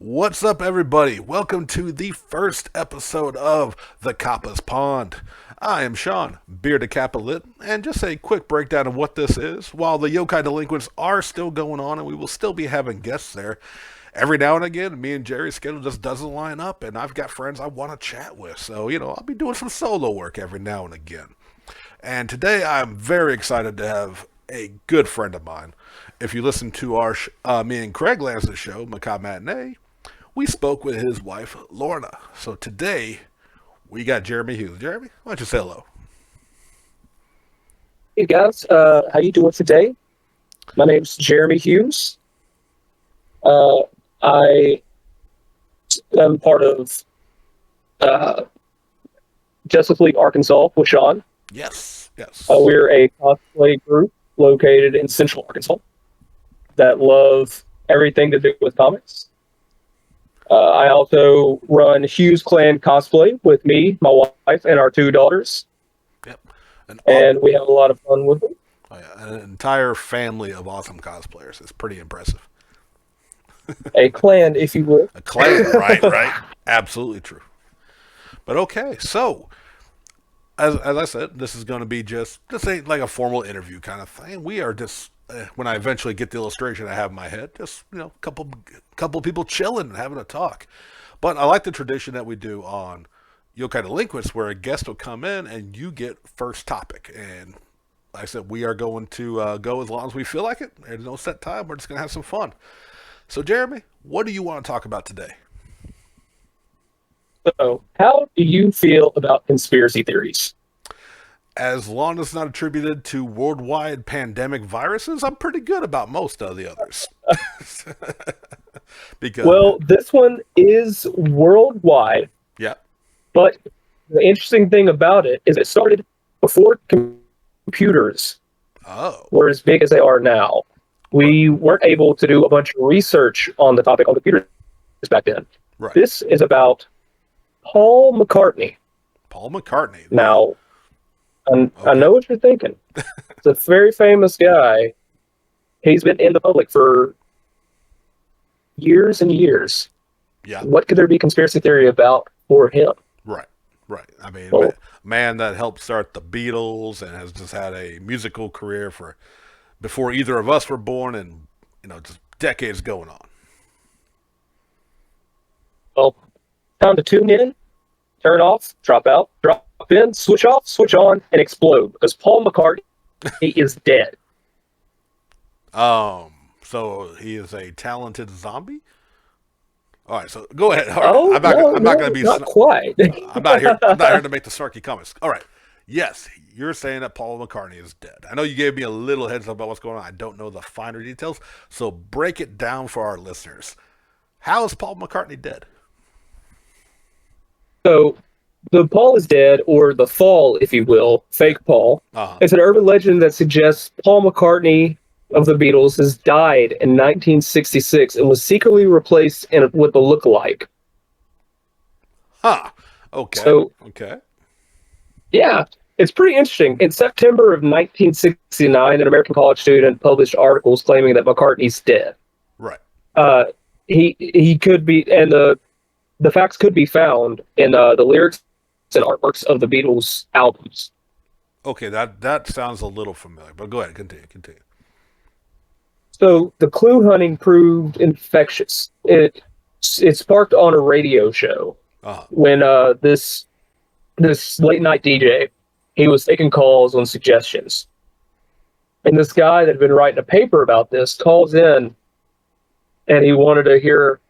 What's up, everybody? Welcome to the first episode of The Kappa's Pond. I am Sean, bearded Kappa lit, and just a quick breakdown of what this is. While the yokai delinquents are still going on and we will still be having guests there, every now and again, me and Jerry's schedule just doesn't line up, and I've got friends I want to chat with. So, I'll be doing some solo work every now and again. And today I'm very excited to have a good friend of mine. If you listen to our me and Craig Lance's show, Macabre Matinee, we spoke with his wife, Lorna. So today, we got Geremy Hughes. Jeremy, why don't you say hello? Hey guys, how you doing today? My name's Geremy Hughes. Uh, I am part of uh, Justice League Arkansas with Sean. Yes, yes. We're a cosplay group located in Central Arkansas that love everything to do with comics. I also run Hughes Clan Cosplay with me, my wife, and our two daughters, Yep. and we have a lot of fun with it. Oh, yeah, an entire family of awesome cosplayers. It's pretty impressive. A clan, if you will. A clan, right, right. Absolutely true. But okay, so as I said, this is going to be just ain't like a formal interview kind of thing. We are just when I eventually get the illustration I have in my head, just couple people chilling and having a talk. But I like the tradition that we do on Yokai Delinquents, where a guest will come in and you get first topic. And like I said, we are going to go as long as we feel like it. There's no set time. We're just going to have some fun. So, Jeremy, what do you want to talk about today? So, how do you feel about conspiracy theories? As long as it's not attributed to worldwide pandemic viruses, I'm pretty good about most of the others. Because Well, this one is worldwide, yeah, but the interesting thing about it is it started before computers oh, were as big as they are now. We weren't able to do a bunch of research on the topic on computers back then. right, This is about Paul McCartney. Paul McCartney. Now, I Okay. know what you're thinking. It's a very famous guy. He's been in the public for years and years. Yeah, What could there be conspiracy theory about for him? right, right. I mean, Well, man that helped start the Beatles and has just had a musical career for before either of us were born, and just decades going on. well, time to tune in, turn off, drop out, drop in, switch off, switch on, and explode because Paul McCartney is dead. So he is a talented zombie. All right, so go ahead. All right, Oh no, I'm not no, going to be. not quite. I'm not here. I'm not here to make the snarky comments. All right. Yes, you're saying that Paul McCartney is dead. I know you gave me a little heads up about what's going on. I don't know the finer details, so break it down for our listeners. How is Paul McCartney dead? So the Paul is dead, or the fall, if you will, fake Paul. Uh-huh. It's an urban legend that suggests Paul McCartney of the Beatles has died in 1966 and was secretly replaced with a lookalike. Huh. Okay. So, Okay. yeah, it's pretty interesting. In September of 1969, an American college student published articles claiming that McCartney's dead. Right. Uh, he could be, and the facts could be found in the lyrics and artworks of the Beatles albums. Okay. That sounds a little familiar, but go ahead. Continue. So the clue hunting proved infectious. It sparked on a radio show Uh-huh. when this late night DJ, he was taking calls on suggestions, and this guy that had been writing a paper about this calls in, and he wanted to hear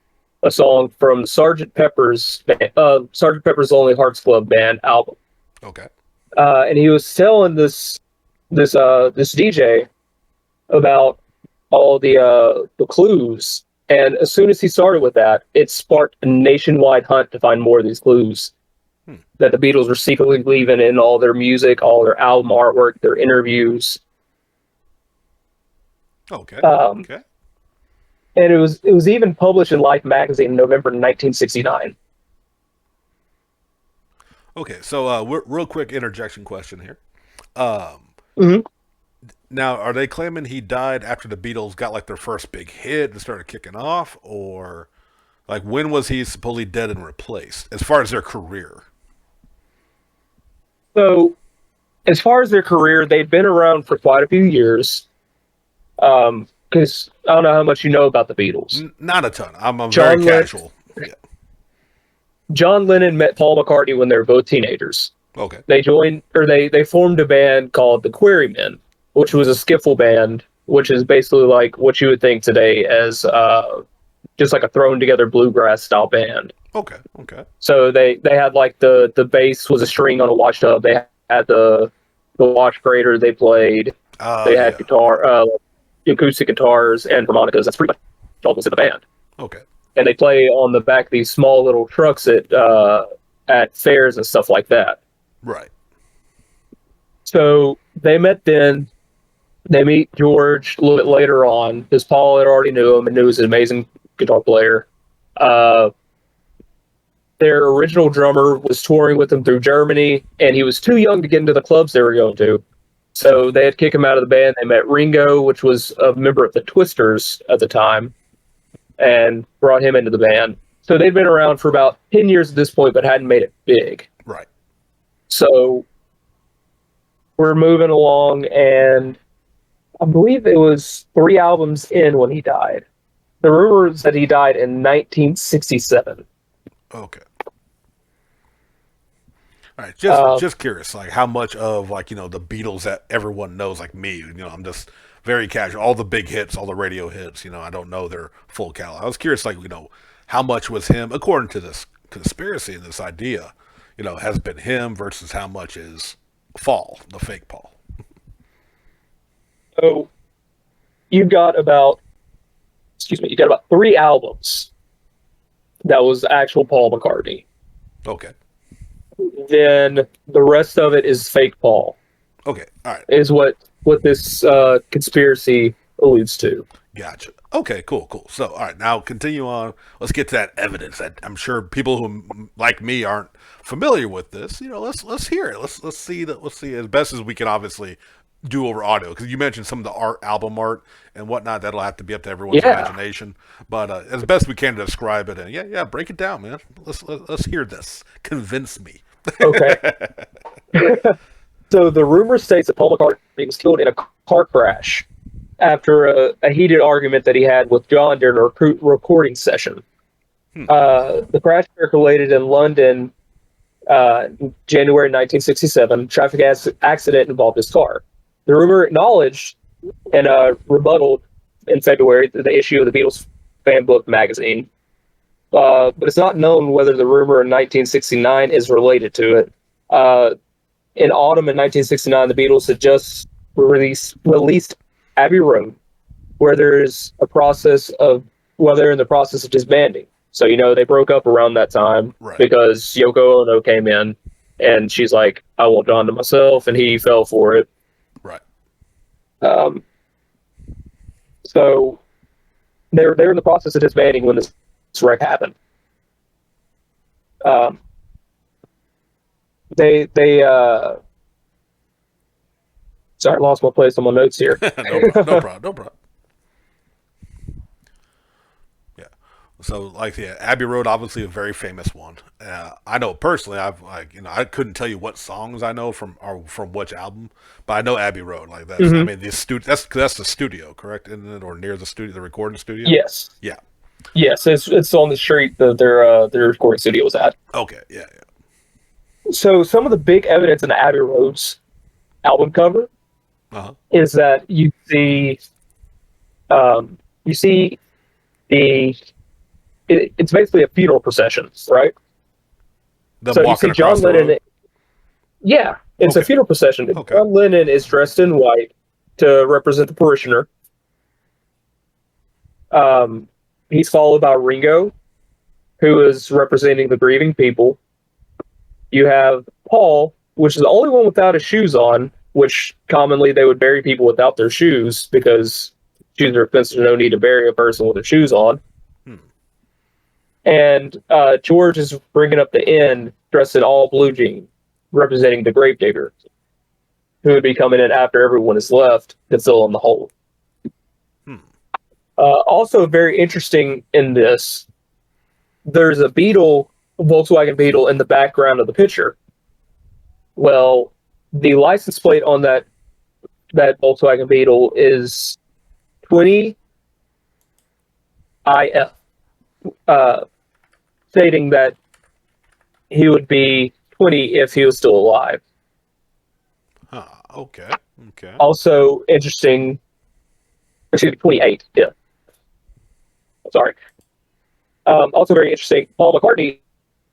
a song from Sergeant Pepper's Lonely Hearts Club Band album, Okay. and he was telling this DJ about all the clues. And as soon as he started with that, it sparked a nationwide hunt to find more of these clues that the Beatles were secretly leaving in all their music, all their album artwork, their interviews. Okay. Um, Okay. and it was even published in Life magazine in November 1969. Okay. So, real quick interjection question here. Um, Mhm. Now, are they claiming he died after the Beatles got like their first big hit and started kicking off, or Like, when was he supposedly dead and replaced, as far as their career? So, as far as their career, they'd been around for quite a few years. Because I don't know how much you know about the Beatles. Not a ton. I'm a very John Len- casual. Yeah. John Lennon met Paul McCartney when they were both teenagers. Okay. They formed a band called the Quarrymen, which was a skiffle band, which is basically like what you would think today as just like a thrown together bluegrass style band. Okay. Okay. So they had like the bass was a string on a wash tub. They had the wash grater they played. They had acoustic guitars and harmonicas. That's pretty much all that's in the band. Okay. And they play on the back of these small little trucks at fairs and stuff like that. Right. So they met then. They meet George a little bit later on because Paul had already knew him and knew he was an amazing guitar player. Their original drummer was touring with them through Germany, and he was too young to get into the clubs they were going to. So they had to kick him out of the band. They met Ringo, which was a member of the Twisters at the time, and brought him into the band. So they'd been around for about 10 years at this point, but hadn't made it big. Right. So we're moving along, and I believe it was 3 albums in when he died. The rumor is that he died in 1967. Okay. All right, just curious, like how much of like the Beatles that everyone knows, like me, I'm just very casual. All the big hits, all the radio hits, I don't know their full catalog. I was curious, like how much was him, according to this conspiracy and this idea, has been him versus how much is Paul, the fake Paul. So you got about 3 albums that was actual Paul McCartney. Okay. Then the rest of it is fake Paul. Okay. All right. Is what this conspiracy alludes to. Gotcha. Okay, cool. So, all right, now continue on. Let's get to that evidence that I'm sure people who like me aren't familiar with this. Let's hear it. Let's see as best as we can, obviously, do over audio, because you mentioned some of the album art and whatnot. That'll have to be up to everyone's imagination. But as best we can to describe it, and break it down, man. Let's hear this. Convince me. Okay. So the rumor states that Paul McCartney was killed in a car crash after a heated argument that he had with John during a recording session. The crash circulated in London, January 1967. Traffic accident involved his car. The rumor acknowledged and rebutted in February the issue of the Beatles fan book magazine. But it's not known whether the rumor in 1969 is related to it. In autumn in 1969, the Beatles had just released Abbey Road, where they're in the process of disbanding. So, they broke up around that time, right, because Yoko Ono came in and she's like, I want John to myself, and he fell for it. Right. So they're in the process of disbanding when this wreck happened. Sorry, I lost my place on my notes here. No problem. Yeah. So, Abbey Road, obviously a very famous one. I know personally, I couldn't tell you what songs I know from which album, but I know Abbey Road. Like that's, I mean, that's the studio, correct? Isn't it, or near the studio, the recording studio? Yes. Yeah. Yes, it's on the street that their recording studio was at. Okay. Yeah. So some of the big evidence in the Abbey Road's album cover is that you see it's basically a funeral procession, right? So you see John Lennon. Yeah, it's a funeral procession. Okay. John Lennon is dressed in white to represent the parishioner. He's followed by Ringo, who is representing the grieving people. You have Paul, which is the only one without his shoes on, which commonly they would bury people without their shoes because shoes are offensive. No need to bury a person with their shoes on. And George is bringing up the end, dressed in all blue jeans, representing the gravedigger, who would be coming in after everyone is left to fill in the hole. Also very interesting in this there's a Beetle, a Volkswagen Beetle, in the background of the picture. Well, the license plate on that Volkswagen Beetle is 20 IF, stating that he would be 20 if he was still alive. Huh. Okay. Okay. Also interesting, excuse me, 28. Yeah, sorry. Also very interesting. Paul McCartney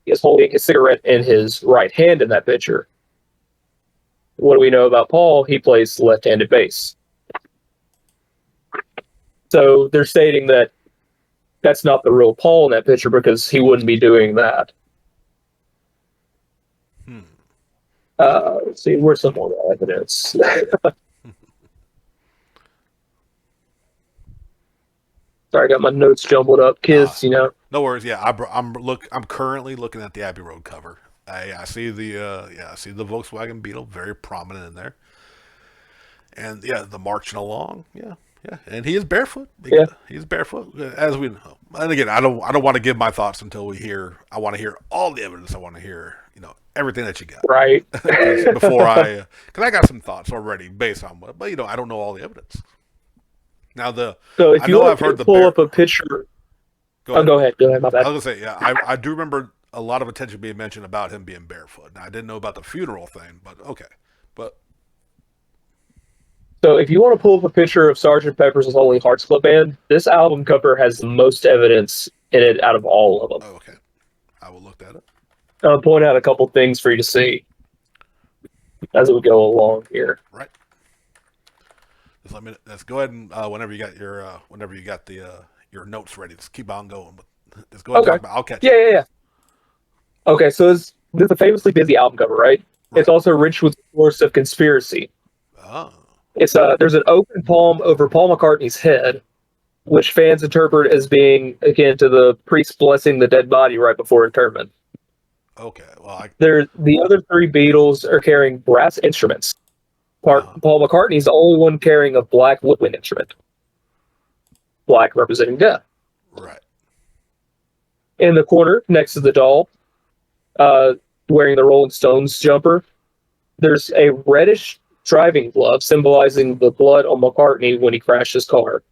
is holding his cigarette in his right hand in that picture. What do we know about Paul? He plays left-handed bass. So they're stating that that's not the real Paul in that picture because he wouldn't be doing that. Let's see, where's some more evidence? Sorry, I got my notes jumbled up. Kids, No worries. Yeah, I'm currently looking at the Abbey Road cover. I see I see the Volkswagen Beetle very prominent in there, and yeah, the marching along. Yeah, yeah, and he is barefoot. Yeah. He's barefoot, as we know. And again, I don't want to give my thoughts until we hear. I want to hear all the evidence. I want to hear everything that you got. Right. Before because I got some thoughts already based on what, but I don't know all the evidence. Now so if I you know want I've heard to the pull up a picture. Go ahead. My bad. I was gonna say, yeah, I do remember a lot of attention being mentioned about him being barefoot. Now, I didn't know about the funeral thing, but okay. But So if you want to pull up a picture of Sgt. Pepper's Lonely Hearts Club Band, this album cover has the most evidence in it out of all of them. okay, I will look at it. I'll point out a couple things for you to see as we go along here. Right. Let's go ahead and whenever you got your notes ready, just keep on going. Just go ahead and talk about. I'll catch you. Yeah. Okay, so this is a famously busy album cover, right? It's also rich with source of conspiracy. Oh. It's there's an open palm over Paul McCartney's head, which fans interpret as being akin to the priest blessing the dead body right before interment. Okay, well, the other three Beatles are carrying brass instruments. Paul McCartney's the only one carrying a black woodwind instrument. Black representing death. Right. In the corner, next to the doll, wearing the Rolling Stones jumper, there's a reddish driving glove symbolizing the blood on McCartney when he crashed his car.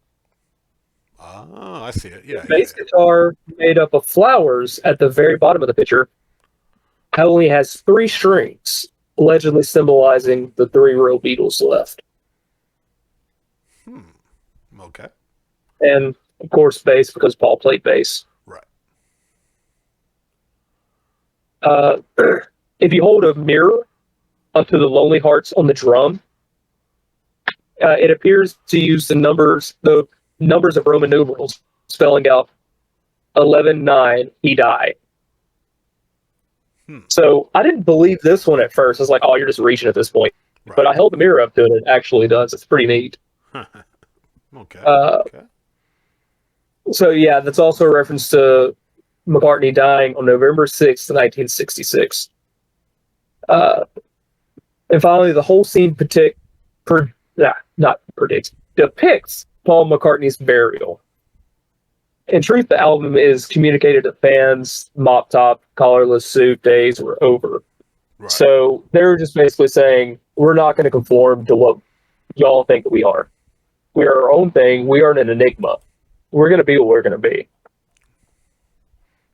Oh, I see it. Yeah. The bass guitar made up of flowers at the very bottom of the picture only has 3 strings, allegedly symbolizing the 3 real Beatles left. Okay. And of course, bass because Paul played bass. Right. If you hold a mirror up to the Lonely Hearts on the drum, it appears to use the numbers of Roman numerals, spelling out 11-9, he died. So I didn't believe this one at first. I was like, oh, you're just reaching at this point. Right. But I held the mirror up to it, and it actually does. It's pretty neat. Okay. So yeah, that's also a reference to McCartney dying on November 6th, 1966. And finally, the whole scene depicts Paul McCartney's burial. In truth, the album is communicated to fans. Mop top, collarless suit days were over. Right. So they're just basically saying, we're not going to conform to what y'all think that we are. We are our own thing. We aren't an enigma. We're going to be what we're going to be.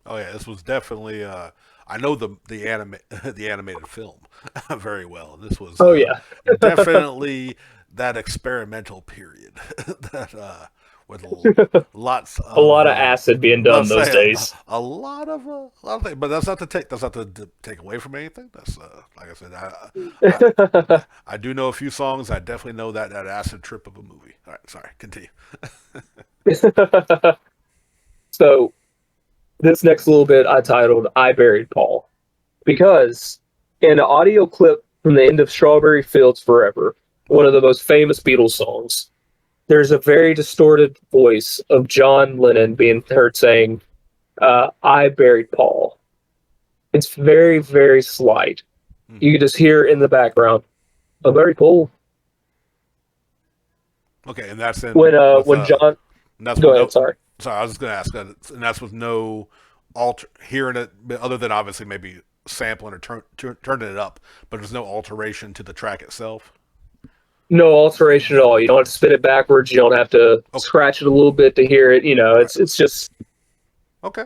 Oh yeah, this was definitely. I know the animated film very well. This was. Definitely that experimental period that with lots of a lot of acid being done those days. A lot of things, but that's not to take away from anything. That's like I said, I do know a few songs. I definitely know that acid trip of a movie. All right, sorry, continue. So this next little bit I titled "I Buried Paul," because in an audio clip from the end of "Strawberry Fields Forever," one of the most famous Beatles songs, there's a very distorted voice of John Lennon being heard saying, I buried Paul. It's very, very slight. You can just hear in the background, I buried Paul. Okay, and that's in... When John... That's Go ahead, sorry. Sorry, I was just going to ask, and that's with no alter hearing it, other than obviously maybe sampling or turning it up, but there's no alteration to the track itself. No alteration at all. You don't have to spin it backwards. You don't have to Okay. scratch it a little bit to hear it. You know, Right. it's just Okay.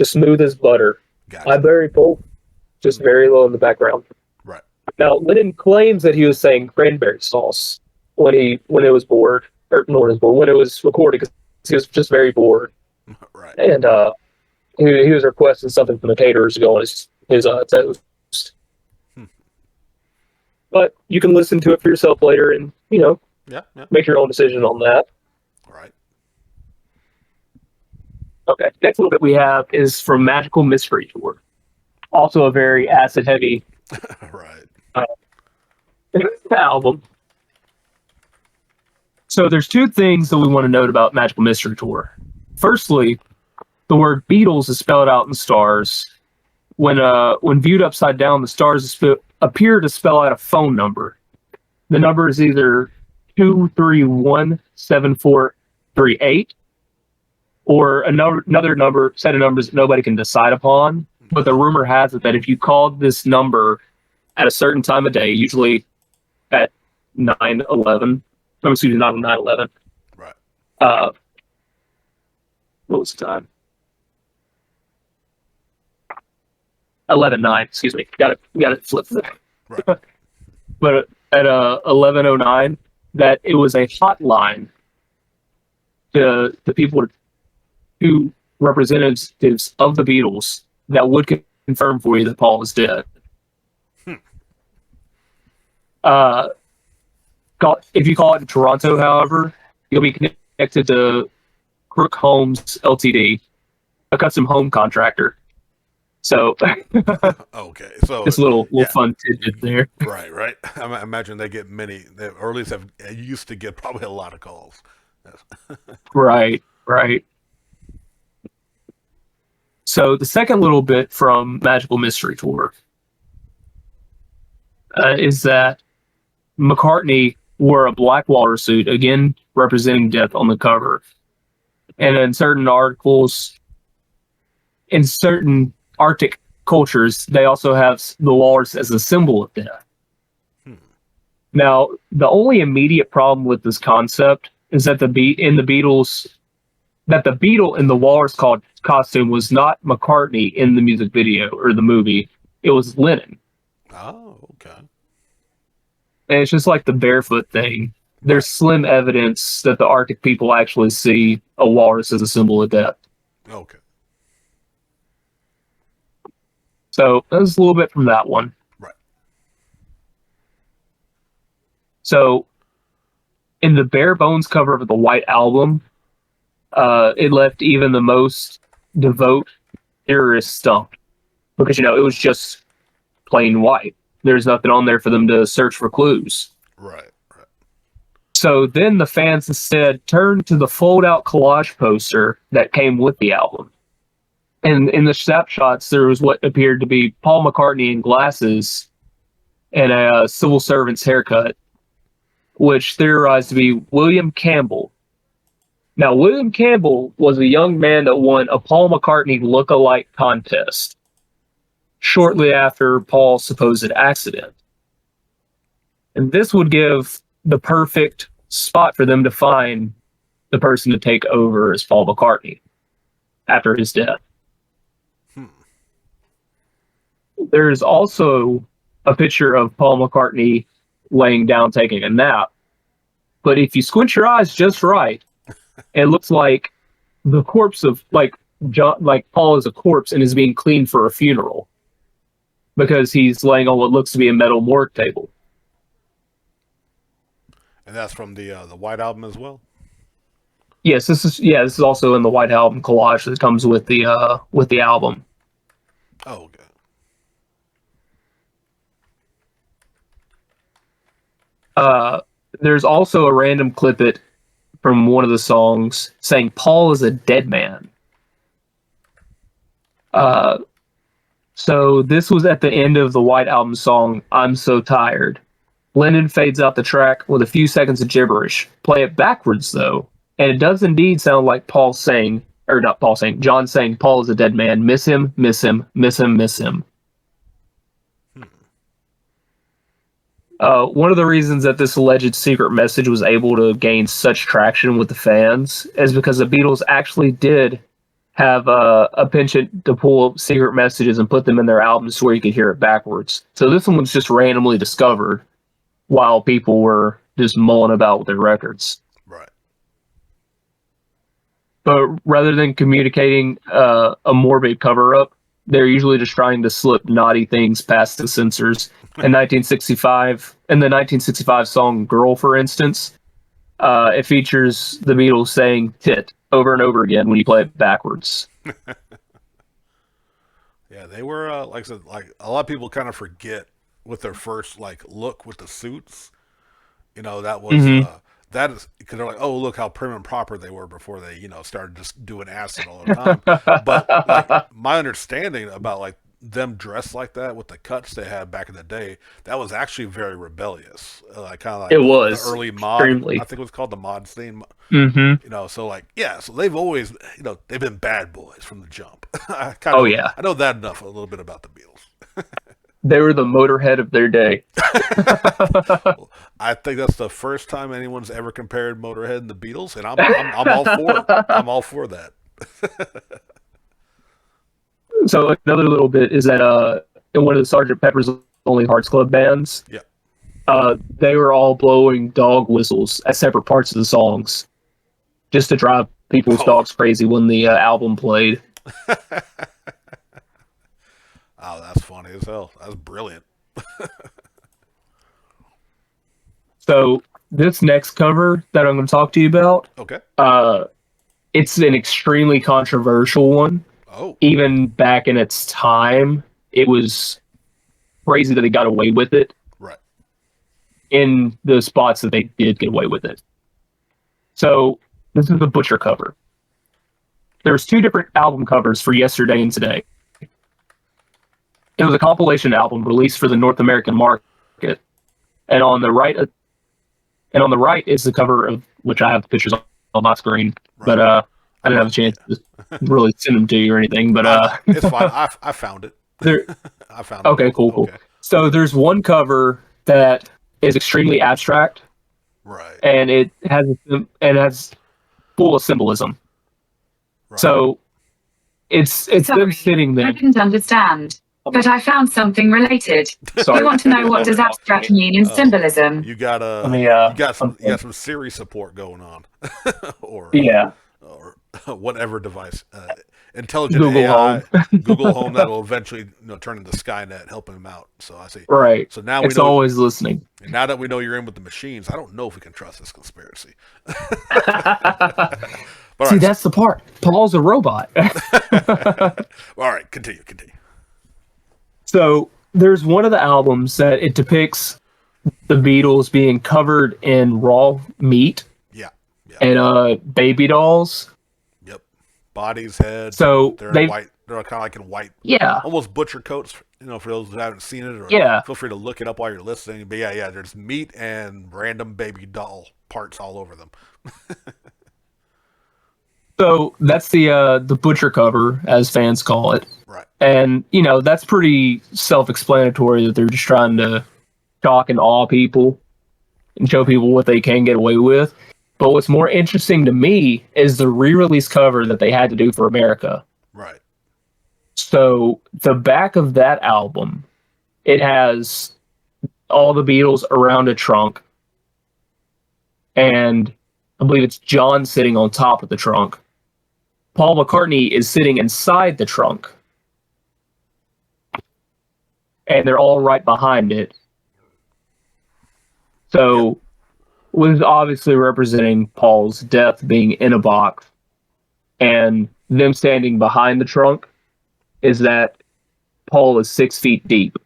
smooth as butter. Gotcha. I very full, just very low in the background. Right. Now, Lennon claims that he was saying cranberry sauce when it was bored, or not when it was bored, when it was recorded, because he was just very bored. Right. And he was requesting something from the caterers to go on his toast. But you can listen to it for yourself later, and Yeah. make your own decision on that. Right. Okay, next little bit we have is from Magical Mystery Tour. Also a very acid-heavy Right. album. So there's two things that we want to note about Magical Mystery Tour. Firstly, the word Beatles is spelled out in stars. When viewed upside down, the stars appear to spell out a phone number. The number is either 2317438 or another number set of numbers that nobody can decide upon. But the rumor has it that if you called this number at a certain time of day, usually at 9:11, excuse me, not 9:11. Right. What was the time? 11:09. Excuse me. Got it flipped. Right. But at 11:09, that it was a hotline to the people who representatives of the Beatles that would confirm for you that Paul is dead. If you call it in Toronto, however, you'll be connected to Crook Homes Ltd, a custom home contractor. So, Okay. So this little fun tidbit there. Right. I imagine they get many, or at least have used to get probably a lot of calls. Right. So the second little bit from Magical Mystery Tour is that McCartney wore a black water suit, again representing death on the cover. And in certain articles, in certain Arctic cultures, they also have the walrus as a symbol of death. Now, the only immediate problem with this concept is that the Beatles, that the beetle in the walrus costume was not McCartney in the music video or the movie. It was Lennon. Oh, okay. And it's just like the barefoot thing. There's slim evidence that the Arctic people actually see a walrus as a symbol of death. Okay. So that's a little bit from that one. Right. So in the bare bones cover of the White Album, it left even the most devout theorists stumped because, it was just plain white. There's nothing on there for them to search for clues. Right. So then the fans instead turned to the fold-out collage poster that came with the album. And in the snapshots, there was what appeared to be Paul McCartney in glasses and a civil servant's haircut, which theorized to be William Campbell. Now, William Campbell was a young man that won a Paul McCartney look-alike contest shortly after Paul's supposed accident. And this would give the perfect spot for them to find the person to take over as Paul McCartney after his death. There's also a picture of Paul McCartney laying down taking a nap. But if you squint your eyes just right, it looks like the corpse of Paul is a corpse and is being cleaned for a funeral because he's laying on what looks to be a metal morgue table. And that's from the White Album as well. Yes, this is also in the White Album collage that comes with the album. Oh, okay. There's also a random clip from one of the songs saying Paul is a dead man. So this was at the end of the White Album song, I'm So Tired. Lennon fades out the track with a few seconds of gibberish. Play it backwards, though, and it does indeed sound like Paul saying, or not Paul saying, John saying Paul is a dead man. Miss him, miss him, miss him, miss him. One of the reasons that this alleged secret message was able to gain such traction with the fans is because the Beatles actually did have a penchant to pull secret messages and put them in their albums to where you could hear it backwards. So this one was just randomly discovered while people were just mulling about with their records. Right. But rather than communicating a morbid cover-up, they're usually just trying to slip naughty things past the censors. In 1965, in the 1965 song "Girl," for instance, it features the Beatles saying "tit" over and over again when you play it backwards. Yeah, they were like I said, like a lot of people kind of forget with their first like look with the suits. You know, that was that is because they're like, oh, look how prim and proper they were before they, you know, started just doing acid all the time. But like my understanding about like them dressed like that with the cuts they had back in the day, that was actually very rebellious. Like kind of like It the was early mod. extremely. I think it was called the mod scene. Mm-hmm. You know, so like yeah, so they've always, you know, they've been bad boys from the jump. Oh yeah, I know that enough a little bit about the Beatles. they were the Motorhead of their day. Well, I think that's the first time anyone's ever compared Motorhead and the Beatles, and I'm all for it. I'm all for that. So another little bit is that in one of the Sgt. Pepper's Lonely Hearts Club bands, Yeah. They were all blowing dog whistles at separate parts of the songs, just to drive people's dogs crazy when the album played. Oh, that's funny as hell. That's brilliant. So this next cover that I'm going to talk to you about, Okay. it's an extremely controversial one. Oh. Even back in its time, it was crazy that they got away with it. Right. In the spots that they did get away with it. So this is the Butcher cover. There's two different album covers for Yesterday and Today. It was a compilation album released for the North American market, and on the right is the cover of which I have the pictures on my screen, right. But I didn't have a chance to really send them to you or anything. But it's fine. I found it. I found it. Okay, cool. Okay. So there's one cover that is extremely abstract, right? And it has full of symbolism. Right. So it's them sitting there. I didn't understand. But I found something related. Sorry. I want to know, what does abstract mean in symbolism? You got some Siri support going on, or whatever device, intelligent Google AI, Home. Google Home that will eventually turn into Skynet, helping them out. So I see. Right. So now it's always listening. And now that we know you're in with the machines, I don't know if we can trust this conspiracy. See, that's the part. Paul's a robot. All right, continue. So there's one of the albums that it depicts the Beatles being covered in raw meat. Yeah. And baby dolls. Yep. Bodies, heads. So they're in white. They're kind of like in white. Yeah. Almost butcher coats. For those who haven't seen it, or feel free to look it up while you're listening. But yeah. There's meat and random baby doll parts all over them. So that's the butcher cover, as fans call it. Right. And, that's pretty self-explanatory that they're just trying to shock and awe people and show people what they can get away with. But what's more interesting to me is the re-release cover that they had to do for America. Right. So the back of that album, it has all the Beatles around a trunk. And I believe it's John sitting on top of the trunk. Paul McCartney is sitting inside the trunk. And they're all right behind it. So, was obviously representing Paul's death being in a box. And them standing behind the trunk is that Paul is 6 feet deep.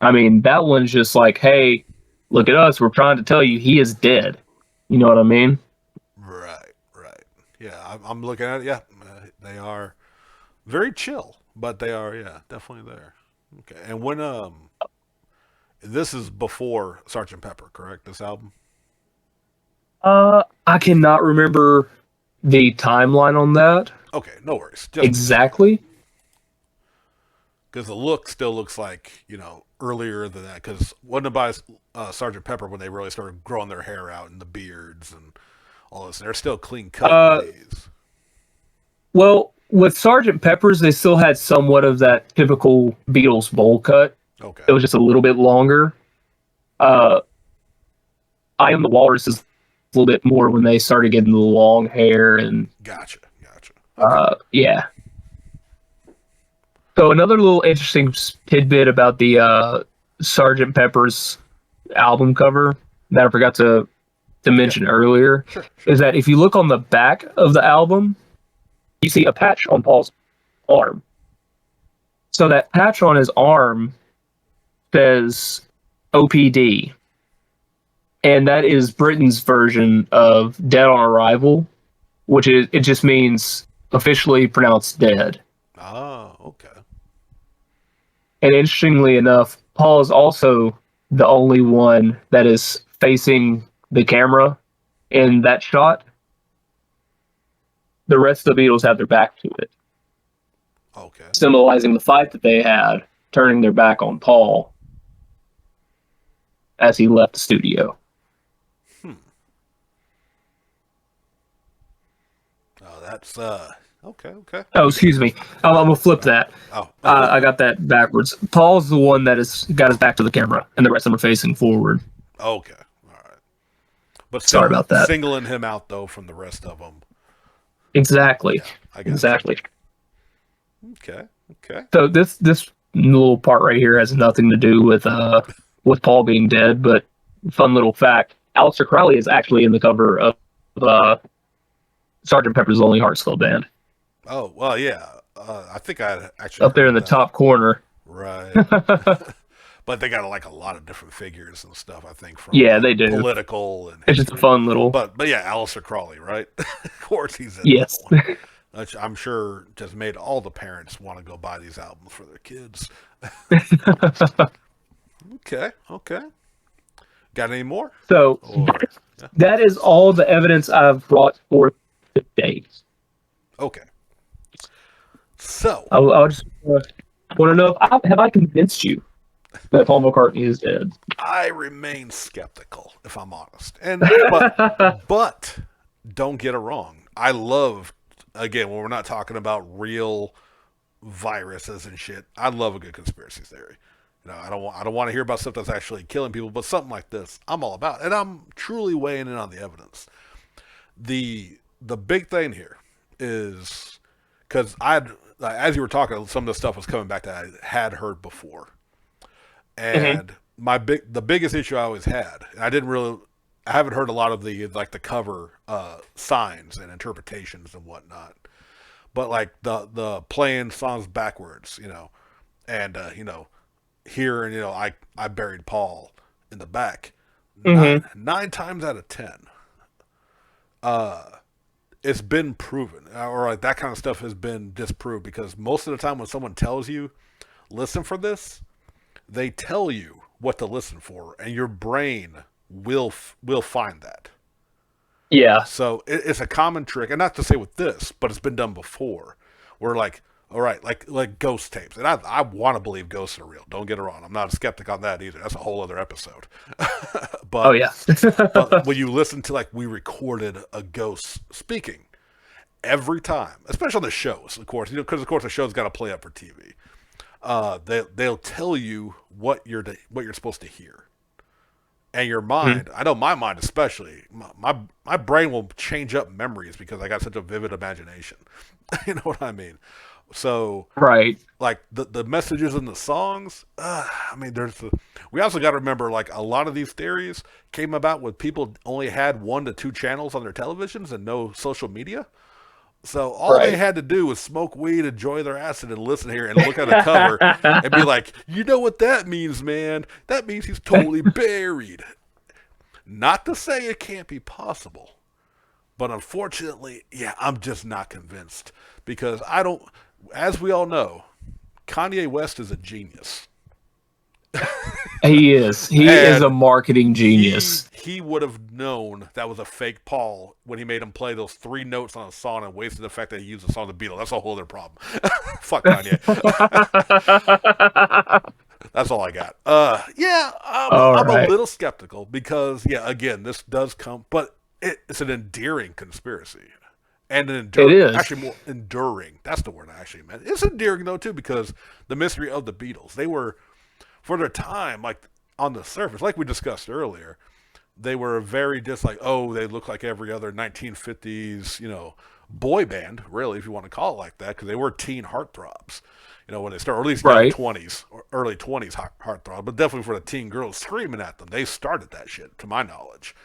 I mean, that one's just like, hey, look at us. We're trying to tell you he is dead. You know what I mean? Right. Yeah, I'm looking at it. Yeah, they are very chill, but they are, definitely there. Okay, and when this is before Sgt. Pepper, correct? This album. I cannot remember the timeline on that Okay, no worries. Just exactly. because the look still looks like, earlier than that. Because wasn't it by Sergeant Pepper when they really started growing their hair out and the beards and all this? They're still clean cut Uh, in these. well, with Sergeant Pepper's, they still had somewhat of that typical Beatles bowl cut. Okay. It was just a little bit longer. I Am the Walrus is a little bit more when they started getting the long hair and Gotcha. Okay. yeah. So another little interesting tidbit about the Sergeant Pepper's album cover that I forgot to mention earlier Sure. is that if you look on the back of the album, you see a patch on Paul's arm. So that patch on his arm says OPD. And that is Britain's version of Dead on Arrival, which is it just means officially pronounced dead. Oh, okay. And interestingly enough, Paul is also the only one that is facing the camera in that shot. The rest of the Beatles have their back to it, Okay. symbolizing the fight that they had, turning their back on Paul as he left the studio. Oh, that's okay. Oh, excuse me. I'm gonna flip that. Oh. I got that backwards. Paul's the one that has got his back to the camera, and the rest of them are facing forward. Okay. All right. But Sorry about that. Singling him out though from the rest of them. Exactly. I guess. Exactly. Okay. So this little part right here has nothing to do with Paul being dead, but fun little fact: Aleister Crowley is actually in the cover of Sergeant Pepper's Lonely Hearts Club Band. Oh well, yeah. I think I actually Up there in the top corner. Right. But they got like a lot of different figures and stuff. I think from they do. Political and it's just a fun little. But yeah, Aleister Crowley, right? Of course he's in. Yes. That one. Which I'm sure just made all the parents want to go buy these albums for their kids. Okay. Got any more? So that is all the evidence I've brought forth to date. Okay. So I just want to know have I convinced you that Paul McCartney is dead? I remain skeptical, if I'm honest. But don't get it wrong. I love, again, when we're not talking about real viruses and shit, I love a good conspiracy theory. I don't want to hear about stuff that's actually killing people, but something like this, I'm all about, and I'm truly weighing in on the evidence. The big thing here is because as you were talking, some of the stuff was coming back that I had heard before, and the biggest issue I always had, and I haven't heard a lot of the cover signs and interpretations and whatnot, but like the playing songs backwards, and here and I buried Paul in the back. 9 times out of 10, it's been proven, or like that kind of stuff has been disproved, because most of the time when someone tells you listen for this, they tell you what to listen for, and your brain will find that. Yeah. So it's a common trick, and not to say with this, but it's been done before, where like, all right, like ghost tapes, and I want to believe ghosts are real. Don't get it wrong. I'm not a skeptic on that either. That's a whole other episode. But, oh yeah. but when you listen to we recorded a ghost speaking every time, especially on the shows, of course, because of course the show's got to play up for TV. They'll tell you what you're supposed to hear. And your mind, I know my mind especially, my brain will change up memories because I got such a vivid imagination. You know what I mean? So, right, like the messages in the songs, we also got to remember, like, a lot of these theories came about when people only had 1 to 2 channels on their televisions and no social media. So all they had to do was smoke weed, enjoy their acid, and listen here and look at a cover and be like, you know what that means, man? That means he's totally buried. Not to say it can't be possible, but unfortunately, yeah, I'm just not convinced, because as we all know, Kanye West is a genius. He is. He is a marketing genius. He would have known that was a fake Paul when he made him play those 3 notes on a song and wasted the fact that he used a song of the Beatles. That's a whole other problem. Fuck Kanye. That's all I got. Yeah, I'm a little skeptical because, yeah, again, this does come, but it's an endearing conspiracy. And it is actually more enduring. That's the word I actually meant. It's endearing though too because the mystery of the Beatles. They were, for their time, like on the surface, like we discussed earlier, they were very just like, oh, they look like every other 1950s, boy band, really, if you want to call it like that, because they were teen heartthrobs. When they start, or at least young 20s or early 20s heartthrob, but definitely for the teen girls screaming at them, they started that shit, to my knowledge.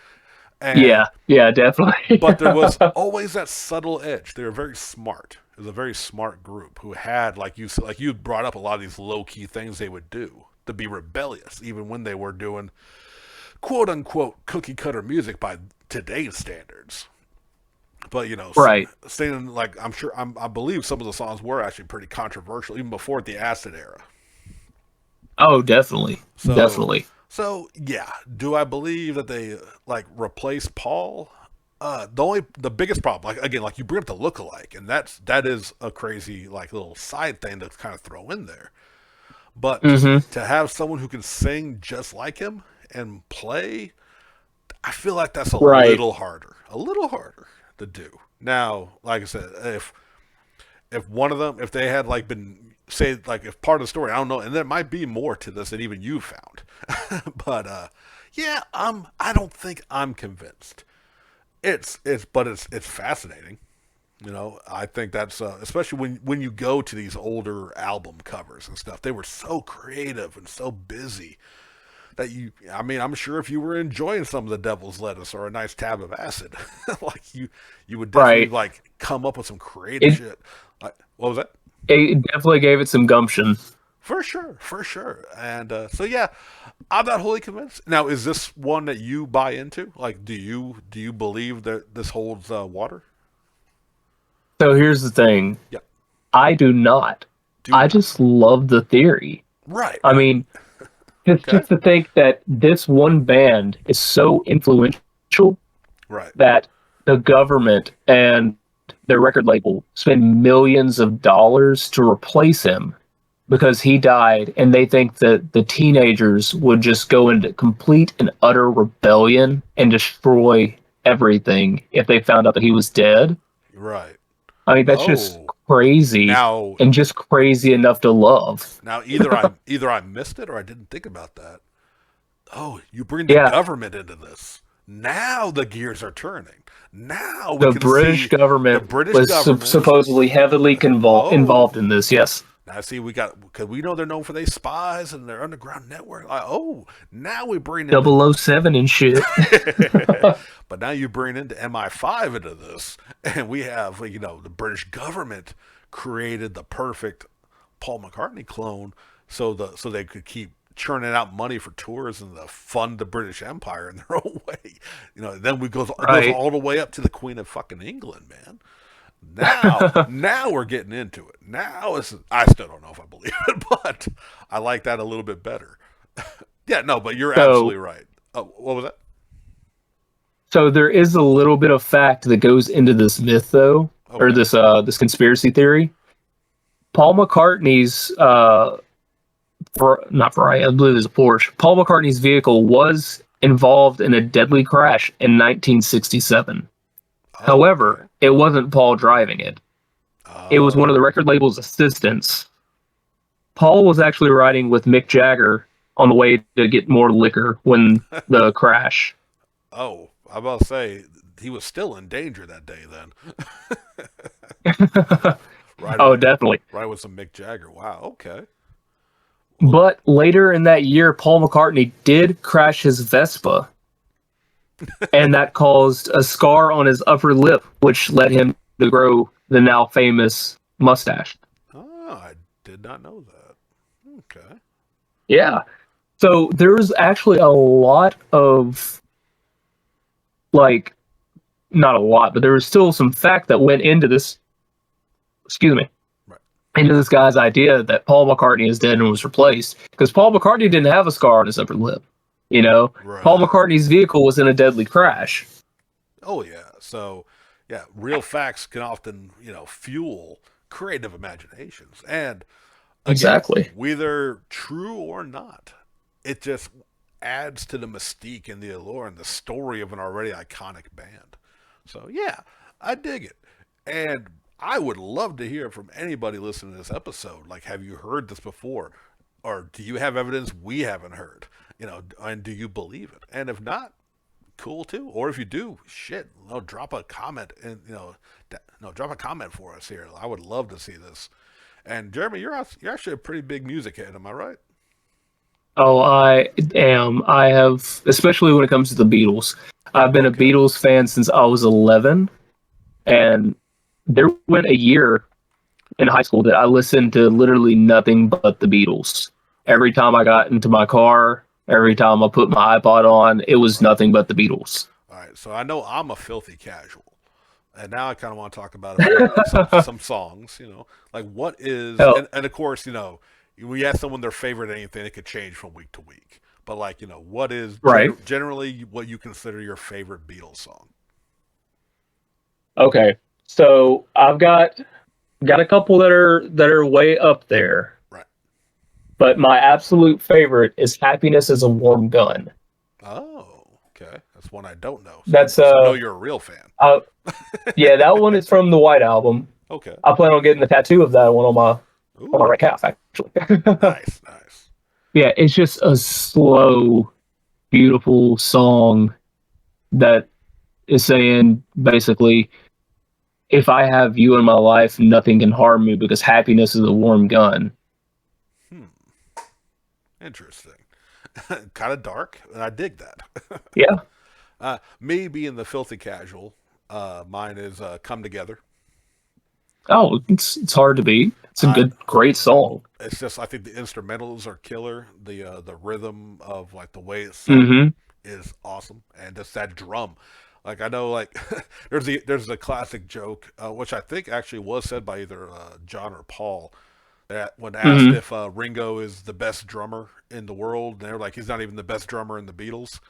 And, yeah, definitely. But there was always that subtle edge. They were very smart. It was a very smart group who had, like you brought up, a lot of these low key things they would do to be rebellious, even when they were doing quote unquote cookie cutter music by today's standards. But saying like I believe some of the songs were actually pretty controversial even before the acid era. Oh, definitely. So yeah, do I believe that they like replace Paul? The biggest problem, like you bring up the lookalike, and that is a crazy like little side thing to kind of throw in there. But to have someone who can sing just like him and play, I feel like that's a little harder to do. Now, like I said, if one of them, if they had like been say like if part of the story, I don't know, and there might be more to this than even you found, but yeah, I don't think I'm convinced. It's fascinating. I think that's especially when you go to these older album covers and stuff. They were so creative and so busy that I'm sure if you were enjoying some of the Devil's Lettuce or a nice tab of acid, like you would definitely like come up with some creative shit. Like, what was that? It definitely gave it some gumption. For sure. And so yeah, I'm not wholly convinced. Now, is this one that you buy into? Like, do you believe that this holds water? So here's the thing. Yeah. I do not. I just love the theory. Right. I mean, just to think that this one band is so influential that the government and their record label spend millions of dollars to replace him because he died, and they think that the teenagers would just go into complete and utter rebellion and destroy everything if they found out that he was dead. Right. I mean, that's just crazy and just crazy enough to love. Now, either I missed it or I didn't think about that. Oh, you bring the government into this. Now the gears are turning. Now we the British government was supposedly heavily involved in this. Yes. Now, see, because we know they're known for their spies and their underground network. Like, now we bring in 007 and shit. But now you bring into MI5 into this, and we have, the British government created the perfect Paul McCartney clone, so they could keep churning out money for tours and to fund the British Empire in their own way. Then it goes all the way up to the Queen of fucking England, man. Now we're getting into it. I still don't know if I believe it, but I like that a little bit better. Yeah, no, but you're absolutely right. Oh, what was that? So there is a little bit of fact that goes into this myth, though, or this conspiracy theory. Paul McCartney's not Ferrari, I believe it was a Porsche. Paul McCartney's vehicle was involved in a deadly crash in 1967. However, it wasn't Paul driving it. It was one of the record label's assistants. Paul was actually riding with Mick Jagger on the way to get more liquor when the crash. Oh, I'm about to say he was still in danger that day then. Definitely. Right with some Mick Jagger. Wow, okay. But later in that year, Paul McCartney did crash his Vespa. And that caused a scar on his upper lip, which led him to grow the now famous mustache. Oh, I did not know that. Okay. Yeah. So there's actually a lot of, not a lot, but there was still some fact that went into this. Excuse me. Right. into this guy's idea that Paul McCartney is dead and was replaced, because Paul McCartney didn't have a scar on his upper lip. Paul Right. McCartney's vehicle was in a deadly crash. Oh yeah. So yeah, real facts can often fuel creative imaginations, and again, Exactly. whether true or not, it just adds to the mystique and the allure and the story of an already iconic band. So yeah, I dig it. And I would love to hear from anybody listening to this episode. Like, have you heard this before? Or do you have evidence we haven't heard? And do you believe it? And if not, cool too. Or if you do, shit, drop a comment and drop a comment for us here. I would love to see this. And Jeremy, you're actually a pretty big music head, am I right? Oh, I am. I have, especially when it comes to the Beatles. I've been a Okay. Beatles fan since I was 11, and there went a year in high school that I listened to literally nothing but the Beatles. Every time I got into my car, every time I put my iPod on, it was Right. nothing but the Beatles. All right. So I know I'm a filthy casual. And now I kind of want to talk about a few, some songs, like what is, Hell, and of course, we ask someone their favorite anything, it could change from week to week. But like, what is right. generally what you consider your favorite Beatles song? Okay. So I've got a couple that are way up there, Right. but my absolute favorite is "Happiness Is a Warm Gun." Oh, okay. That's one I don't know. That's So I know you're a real fan. yeah, that one is from the White Album. Okay. I plan on getting the tattoo of that one on my Ooh, right calf, actually. nice, nice. Yeah, it's just a slow, beautiful song that is saying basically, if I have you in my life, nothing can harm me because happiness is a warm gun. Hmm. Interesting. Kind of dark, and I dig that. Yeah. Me being the filthy casual, mine is "Come Together." Oh, it's hard to beat. It's a I good, great song. It's just I think the instrumentals are killer. The rhythm of like the way it's sung Mm-hmm. is awesome, and just that drum. Like I know, like there's a classic joke, which I think actually was said by either John or Paul, that when asked Mm-hmm. if Ringo is the best drummer in the world, and they're like he's not even the best drummer in the Beatles.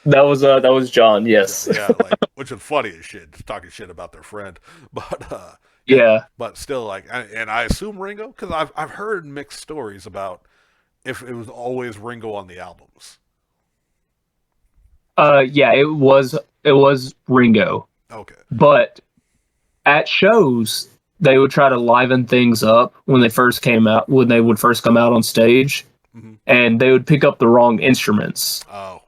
That was John. Yes. Yeah, like which is funny as shit, just talking shit about their friend. But yeah, Yeah. but still, like, and I assume Ringo because I've heard mixed stories about if it was always Ringo on the albums. Yeah. It was Ringo, Okay. but at shows they would try to liven things up when they would first come out on stage, Hmm. and they would pick up the wrong instruments. Oh,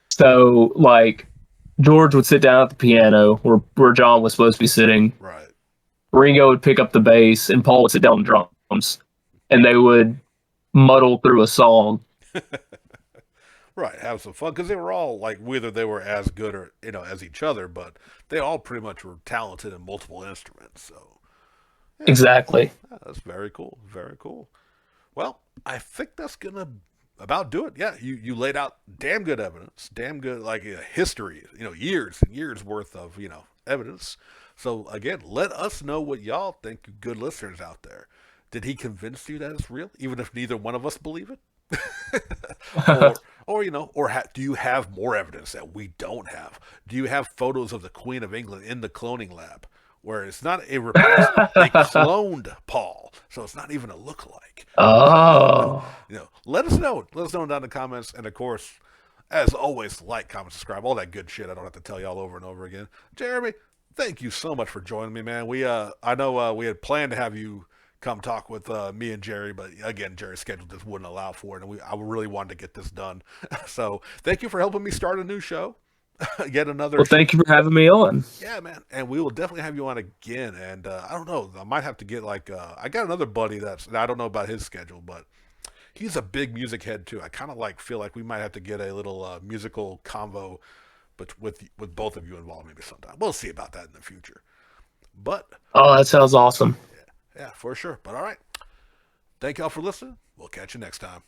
So, like, George would sit down at the piano where John was supposed to be sitting. right. Ringo would pick up the bass, and Paul would sit down on drums, and they would muddle through a song. Right, have some fun because they were all like whether they were as good or as each other, but they all pretty much were talented in multiple instruments. So yeah, Exactly. that's very cool, very cool. Well, I think that's gonna about do it. Yeah, you laid out damn good evidence, damn good like history, years and years worth of evidence. So again, let us know what y'all think, you good listeners out there. Did he convince you that it's real, even if neither one of us believe it? or do you have more evidence that we don't have? Do you have photos of the Queen of England in the cloning lab where it's not a replacement? They cloned Paul, so it's not even a lookalike. Oh, Let us know. Let us know down in the comments, and of course, as always, like, comment, subscribe, all that good shit. I don't have to tell y'all over and over again. Jeremy, thank you so much for joining me, man. I know we had planned to have you come talk with me and Jerry, but again, Jerry's schedule just wouldn't allow for it, and I really wanted to get this done. So thank you for helping me start a new show. Yet another well, thank you for having me on. yeah, man, and we will definitely have you on again. And I don't know, I might have to get like I got another buddy I don't know about his schedule, but he's a big music head too. I kind of like feel like we might have to get a little musical convo, but with both of you involved maybe sometime. We'll see about that in the future. But Oh, that sounds awesome. yeah, for sure. But all right, thank y'all for listening. We'll catch you next time.